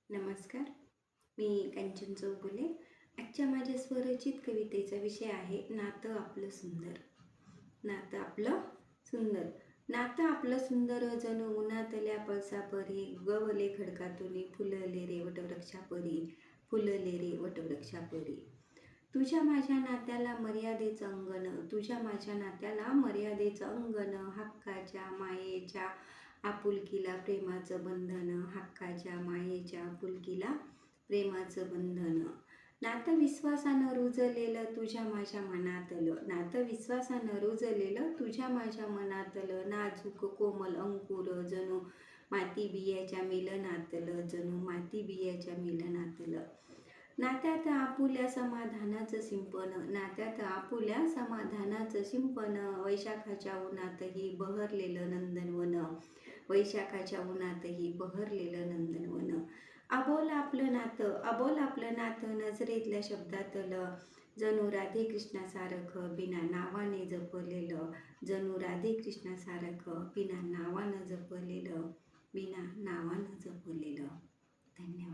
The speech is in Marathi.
नमस्कार. मी कंचन चौगुले. आजच्या माझ्या स्वरचित कवितेचा विषय आहे नातं आपलं सुंदर. नातं आपलं सुंदर. नातं आपलं सुंदर जणू उन्हातल्या पळसापरी उगवले खडकातून फुलले रे वटवृक्षापरी, फुलले रे वटवृक्षापरी. तुझ्या माझ्या नात्याला मर्यादेचं अंगण, तुझ्या माझ्या नात्याला मर्यादेचं अंगण, हक्काच्या मायेच्या आपुलकीला प्रेमाचं बंधन, हक्काच्या मायेच्या आपुलकीला प्रेमाचं बंधन. नातं विश्वासानं रुजलेलं तुझ्या माझ्या मनातलं, नातं विश्वासानं रुजलेलं तुझ्या माझ्या मनातलं, नाजूक कोमल अंकुर जणू माती बियाच्या मिलनातलं, जणू माती बियाच्या मिलनातलं. नात्यात आपुल्या समाधानाचं शिंपण, नात्यात आपुल्या समाधानाचं शिंपण, वैशाखाच्या उन्हातही बहरलेलं नंदनवन, वैशाखाच्या उन्हातही बहरलेलं नंदनवन. अबोल आपलं नातं, अबोल आपलं नातं नजरेतल्या शब्दातलं, जणू राधे कृष्णासारखं बिना नावाने जपलेलं, जणू राधे कृष्णासारखं बिना नावानं जपलेलं, बिना नावानं जपलेलं. धन्यवाद.